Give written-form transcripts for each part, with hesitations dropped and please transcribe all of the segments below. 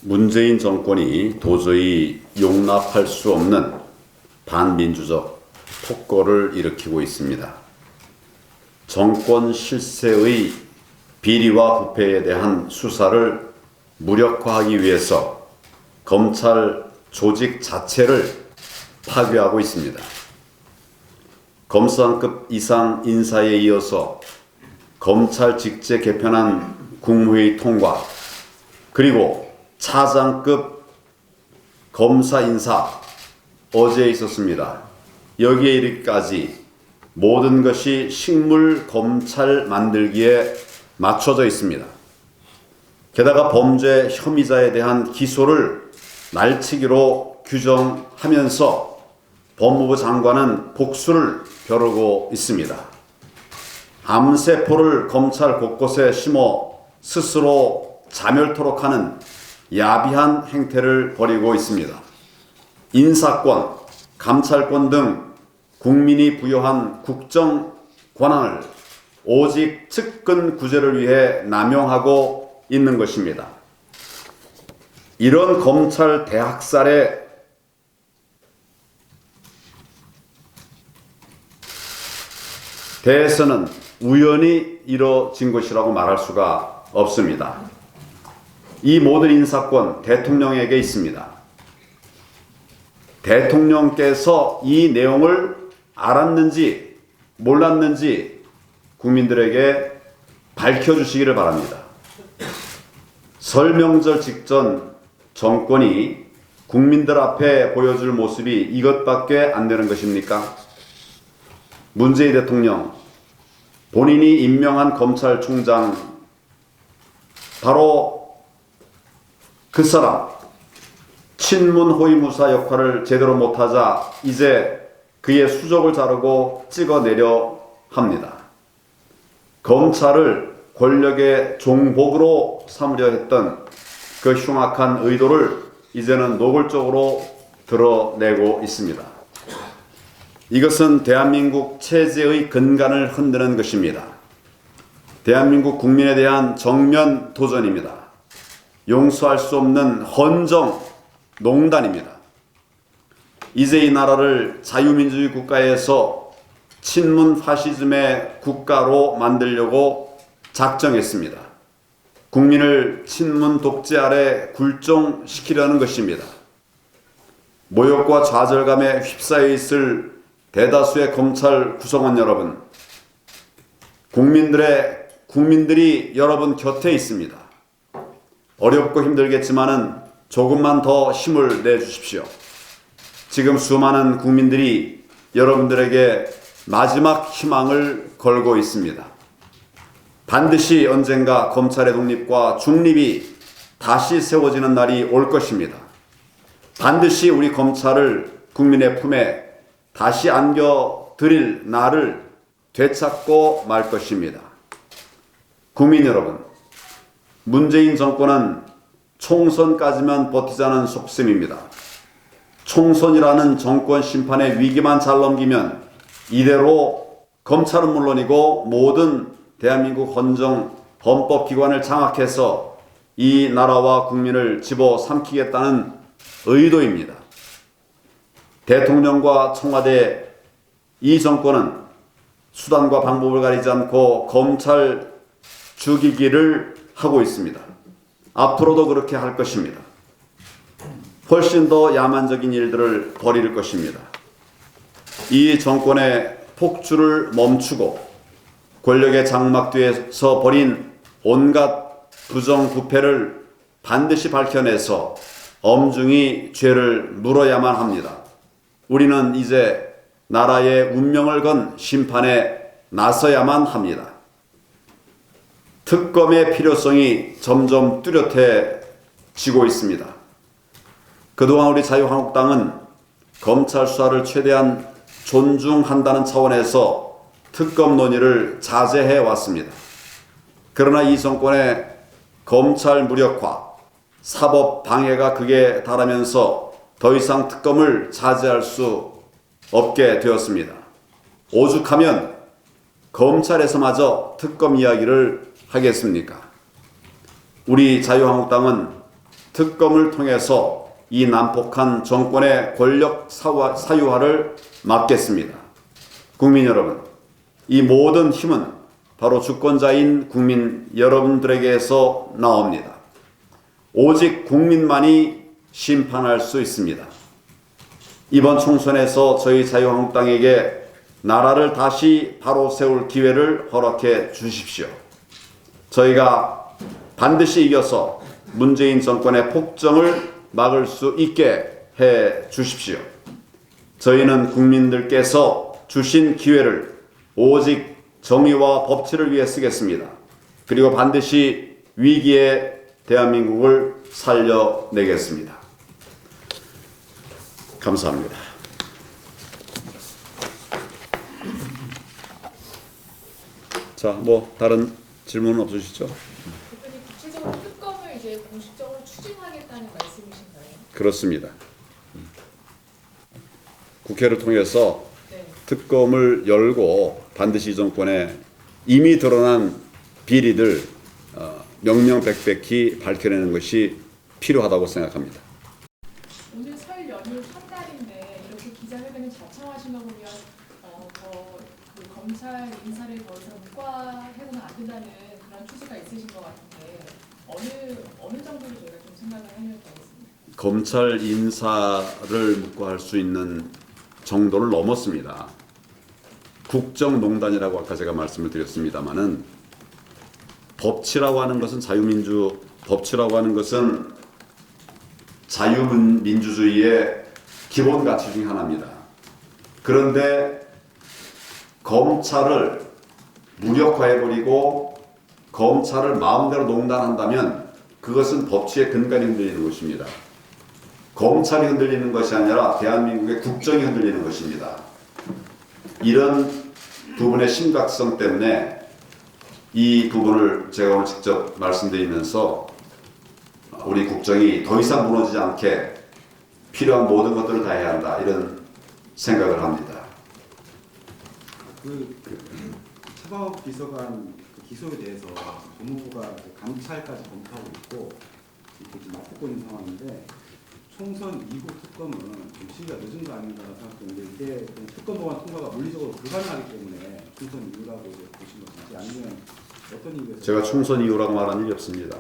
문재인 정권이 도저히 용납할 수 없는 반민주적 폭거를 일으키고 있습니다. 정권 실세의 비리와 부패에 대한 수사를 무력화하기 위해서 검찰 조직 자체를 파괴하고 있습니다. 검사급 이상 인사에 이어서 검찰 직제 개편안 국무회의 통과, 그리고 차장급 검사 인사 어제 있었습니다. 여기에 이르기까지 모든 것이 식물 검찰 만들기에 맞춰져 있습니다. 게다가 범죄 혐의자에 대한 기소를 날치기로 규정하면서 법무부 장관은 복수를 벼르고 있습니다. 암세포를 검찰 곳곳에 심어 스스로 자멸토록 하는 야비한 행태를 벌이고 있습니다. 인사권, 감찰권 등 국민이 부여한 국정 권한을 오직 측근 구제를 위해 남용하고 있는 것입니다. 이런 검찰 대학살에 대해서는 우연히 이뤄진 것이라고 말할 수가 없습니다. 이 모든 인사권 대통령에게 있습니다. 대통령께서 이 내용을 알았는지 몰랐는지 국민들에게 밝혀주시기를 바랍니다. 설 명절 직전 정권이 국민들 앞에 보여줄 모습이 이것밖에 안 되는 것입니까? 문재인 대통령, 본인이 임명한 검찰총장, 바로 그 사람, 친문 호위무사 역할을 제대로 못하자 이제 그의 수족을 자르고 찍어내려 합니다. 검찰을 권력의 종복으로 삼으려 했던 그 흉악한 의도를 이제는 노골적으로 드러내고 있습니다. 이것은 대한민국 체제의 근간을 흔드는 것입니다. 대한민국 국민에 대한 정면 도전입니다. 용서할 수 없는 헌정 농단입니다. 이제 이 나라를 자유민주주의 국가에서 친문 파시즘의 국가로 만들려고 작정했습니다. 국민을 친문 독재 아래 굴종시키려는 것입니다. 모욕과 좌절감에 휩싸여 있을 대다수의 검찰 구성원 여러분, 국민들이 여러분 곁에 있습니다. 어렵고 힘들겠지만은 조금만 더 힘을 내주십시오. 지금 수많은 국민들이 여러분들에게 마지막 희망을 걸고 있습니다. 반드시 언젠가 검찰의 독립과 중립이 다시 세워지는 날이 올 것입니다. 반드시 우리 검찰을 국민의 품에 다시 안겨드릴 날을 되찾고 말 것입니다. 국민 여러분, 문재인 정권은 총선까지만 버티자는 속셈입니다. 총선이라는 정권 심판의 위기만 잘 넘기면 이대로 검찰은 물론이고 모든 대한민국 헌법기관을 장악해서 이 나라와 국민을 집어삼키겠다는 의도입니다. 대통령과 청와대, 이 정권은 수단과 방법을 가리지 않고 검찰 죽이기를 하고 있습니다. 앞으로도 그렇게 할 것입니다. 훨씬 더 야만적인 일들을 벌일 것입니다. 이 정권의 폭주를 멈추고 권력의 장막 뒤에서 벌인 온갖 부정부패를 반드시 밝혀내서 엄중히 죄를 물어야만 합니다. 우리는 이제 나라의 운명을 건 심판에 나서야만 합니다. 특검의 필요성이 점점 뚜렷해지고 있습니다. 그동안 우리 자유한국당은 검찰 수사를 최대한 존중한다는 차원에서 특검 논의를 자제해 왔습니다. 그러나 이 정권의 검찰 무력화, 사법 방해가 극에 달하면서 더 이상 특검을 자제할 수 없게 되었습니다. 오죽하면 검찰에서마저 특검 이야기를 하겠습니까? 우리 자유한국당은 특검을 통해서 이 난폭한 정권의 권력 사유화를 막겠습니다. 국민 여러분, 이 모든 힘은 바로 주권자인 국민 여러분들에게서 나옵니다. 오직 국민만이 심판할 수 있습니다. 이번 총선에서 저희 자유한국당에게 나라를 다시 바로 세울 기회를 허락해 주십시오. 저희가 반드시 이겨서 문재인 정권의 폭정을 막을 수 있게 해 주십시오. 저희는 국민들께서 주신 기회를 오직 정의와 법치를 위해 쓰겠습니다. 그리고 반드시 위기의 대한민국을 살려내겠습니다. 감사합니다. 자, 뭐 다른 질문 없으시죠? 대표님, 구체적으로 특검을 이제 공식적으로 추진하겠다는 말씀이신가요? 그렇습니다. 국회를 통해서 네. 특검을 열고 반드시 이 정권에 이미 드러난 비리들 명명백백히 밝혀내는 것이 필요하다고 생각합니다. 오늘 설 연휴 첫날인데 이렇게 기자회견을 자청하신 걸 보면 그 검찰 인사를 더 이상 묵과해서는 안 된다는 그런 취지가 있으신 것 같은데 어느 정도로 저희가 좀 생각을 하면 되겠습니까? 검찰 인사를 묵과할 수 있는 정도를 넘었습니다. 국정농단이라고 아까 제가 말씀을 드렸습니다마는 법치라고 하는 것은 법치라고 하는 것은 자유민주주의의 기본 가치 중 하나입니다. 그런데 검찰을 무력화해버리고 검찰을 마음대로 농단한다면 그것은 법치의 근간이 흔들리는 것입니다. 검찰이 흔들리는 것이 아니라 대한민국의 국정이 흔들리는 것입니다. 이런 부분의 심각성 때문에 이 부분을 제가 오늘 직접 말씀드리면서 우리 국정이 더 이상 무너지지 않게 필요한 모든 것들을 다 해야 한다, 이런 생각을 합니다. 차범 비서관 기소에 대해서 법무부가 감찰까지 검토하고 있고 지금 맡고 있는 상황인데 총선 이후 특검은 좀 시기가 늦은 거 아닌가라는 생각되는데 이게 특검 법안 통과가 물리적으로 불가능하기 때문에 총선 이후라고 보신 것인지 아니면 어떤 이유에서? 제가 총선 이후라고 말한 일이 없습니다.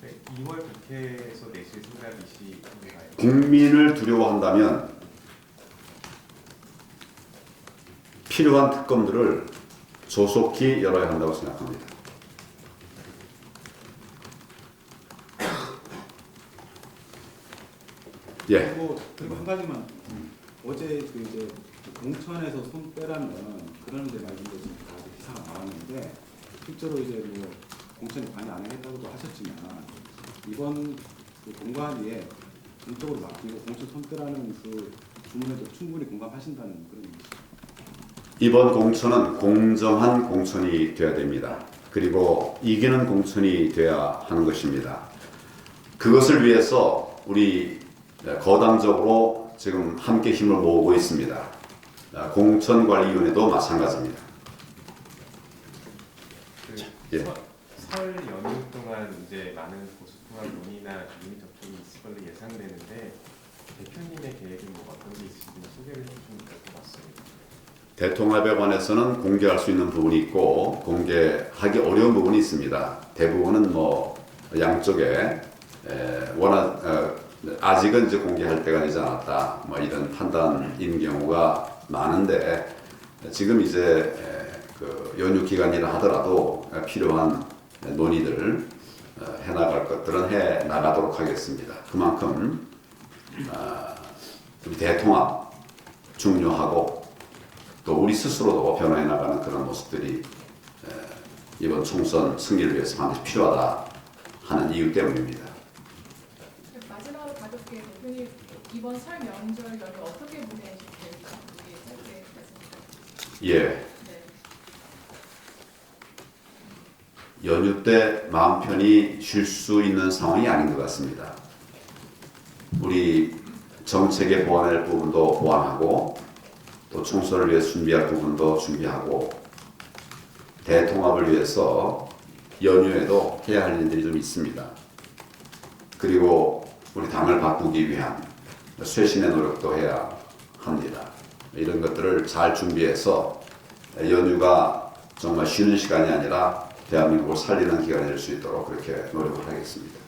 네, 2월 국회에서 내실 생각이신가요? 국민을 두려워한다면 필요한 특검들을 조속히 열어야 한다고 생각합니다. 예. 그리고 한 가지만 어제 이제 공천에서 손 빼라는 그런 이제 말씀도 지금 다 기사가 나왔는데 실제로 이제 뭐 공천에 관여 안 하겠다고도 하셨지만 이번 공관위에 공적으로 맡기고 공천 손 빼라는 그 주문에도 충분히 공감하신다는 그런 얘기죠. 이번 공천은 공정한 공천이 되어야 됩니다. 그리고 이기는 공천이 되어야 하는 것입니다. 그것을 위해서 우리 거당적으로 지금 함께 힘을 모으고 있습니다. 공천관리위원회도 마찬가지입니다. 예. 설 연휴 동안 이제 많은 보수 통합 논의나 주민 접촉이 있을 걸로 예상되는데 대표님의 계획은 뭐 어떤 게 있으신지 소개를 해주시면 될 것 같습니다. 대통합에 관해서는 공개할 수 있는 부분이 있고 공개하기 어려운 부분이 있습니다. 대부분은 뭐 양쪽에 아직은 이제 공개할 때가 되지 않았다, 뭐 이런 판단인 경우가 많은데 지금 이제 그 연휴 기간이라 하더라도 필요한 논의들 해나갈 것들은 해 나가도록 하겠습니다. 그만큼 대통합 중요하고 또 우리 스스로도 변화해 나가는 그런 모습들이 이번 총선 승리를 위해서 반드시 필요하다 하는 이유 때문입니다. 마지막으로 가볍게 대표님 이번 설 명절 연휴 어떻게 보내실 계획인지 짧게 말씀해 주세요. 예. 네. 연휴 때 마음 편히 쉴 수 있는 상황이 아닌 것 같습니다. 우리 정책에 보완할 부분도 보완하고 또 총선을 위해 준비할 부분도 준비하고 대통합을 위해서 연휴에도 해야 할 일들이 좀 있습니다. 그리고 우리 당을 바꾸기 위한 쇄신의 노력도 해야 합니다. 이런 것들을 잘 준비해서 연휴가 정말 쉬는 시간이 아니라 대한민국을 살리는 기간이 될 수 있도록 그렇게 노력을 하겠습니다.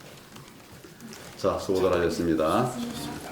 자, 수고들 하셨습니다. 좋습니다.